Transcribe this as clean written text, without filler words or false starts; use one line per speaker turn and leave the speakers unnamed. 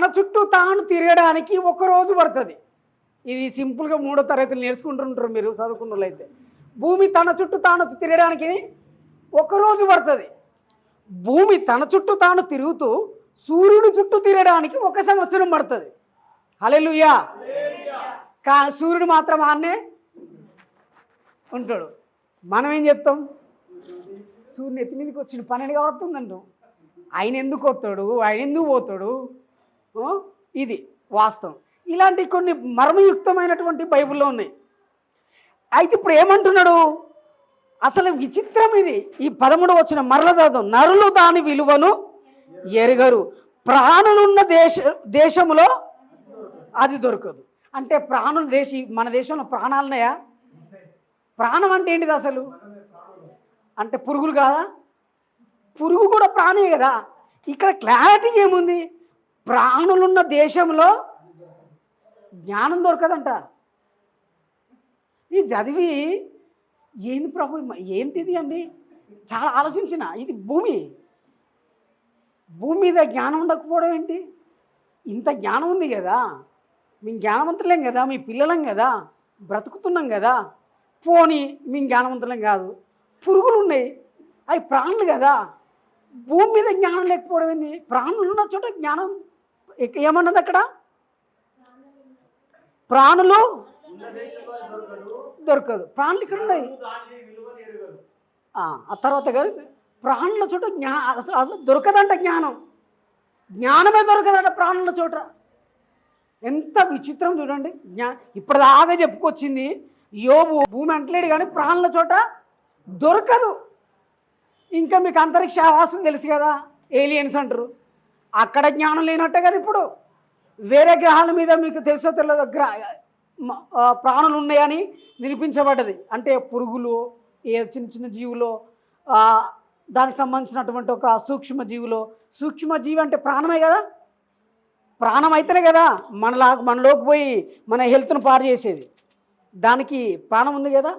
తన చుట్టూ తాను తిరగడానికి ఒక రోజు పడుతుంది. ఇది సింపుల్గా 3వ తరగతిలో నేర్చుకుంటుంటారు మీరు చదువుకున్న వాళ్ళైతే. భూమి తన చుట్టూ తాను తిరగడానికి ఒక రోజు పడుతుంది. భూమి తన చుట్టూ తాను తిరుగుతూ సూర్యుడి చుట్టూ తిరగడానికి 1 సంవత్సరం పడుతుంది. హల్లెలూయా. కానీ సూర్యుడు మాత్రం ఆన్నే ఉంటాడు. మనం ఏం చెప్తాం? సూర్యుని ఎత్తి మీదకి వచ్చిన 12 కావస్తుందంటాం. ఆయన ఎందుకు వస్తాడు, ఆయన ఎందుకు పోతాడు, ఇది వాస్తవం. ఇలాంటి కొన్ని మర్మయుక్తమైనటువంటి బైబిల్లో ఉన్నాయి. అయితే ఇప్పుడు ఏమంటున్నాడు? అసలు విచిత్రం ఇది. ఈ 13 వచ్చిన మరల చదువు. నరులు దాని విలువను ఎరుగరు, ప్రాణులున్న దేశములో అది దొరకదు. అంటే ప్రాణుల మన దేశంలో ప్రాణాలున్నాయా? ప్రాణం అంటే ఏంటిది అసలు? అంటే పురుగులు కాదా? పురుగు కూడా ప్రాణే కదా. ఇక్కడ క్లారిటీ ఏముంది? ప్రాణులున్న దేశంలో జ్ఞానం దొరకదంట. ఈ చదివి ఏంది ప్రభు, ఏంటిది అండి చాలా ఆలోచించిన. ఇది భూమి మీద జ్ఞానం ఉండకపోవడం ఏంటి? ఇంత జ్ఞానం ఉంది కదా, మేము జ్ఞానవంతులేం కదా, మీ పిల్లలం కదా, బ్రతుకుతున్నాం కదా. పోనీ మేము జ్ఞానవంతులం కాదు, పురుగులు ఉన్నాయి, అవి ప్రాణులు కదా. భూమి మీద జ్ఞానం లేకపోవడం ఏంది? ప్రాణులు ఉన్న చోట జ్ఞానం ఏమన్నది అక్కడ? ప్రాణులు దొరకదు. ప్రాణులు ఇక్కడ ఉన్నాయి. ఆ తర్వాత కానీ ప్రాణుల చోట అసలు దొరకదంట జ్ఞానం. జ్ఞానమే దొరకదంట ప్రాణుల చోట. ఎంత విచిత్రం చూడండి. ఇప్పటిదాకా చెప్పుకొచ్చింది యోబు భూమి అంటలేడు కానీ ప్రాణుల చోట దొరకదు. ఇంకా మీకు అంతరిక్ష ఆవాసం తెలుసు కదా, ఏలియన్స్ అంటారు. అక్కడ జ్ఞానం లేనట్టే కదా. ఇప్పుడు వేరే గ్రహాల మీద మీకు తెలుసో తెలియదు ప్రాణులు ఉన్నాయని నిరూపించబడ్డది. అంటే పురుగులు, చిన్న చిన్న జీవులు, దానికి సంబంధించినటువంటి ఒక సూక్ష్మజీవి అంటే ప్రాణమే కదా. ప్రాణం అయితేనే కదా మనలోకి పోయి మన హెల్త్ను పాడు చేసేది. దానికి ప్రాణం ఉంది కదా.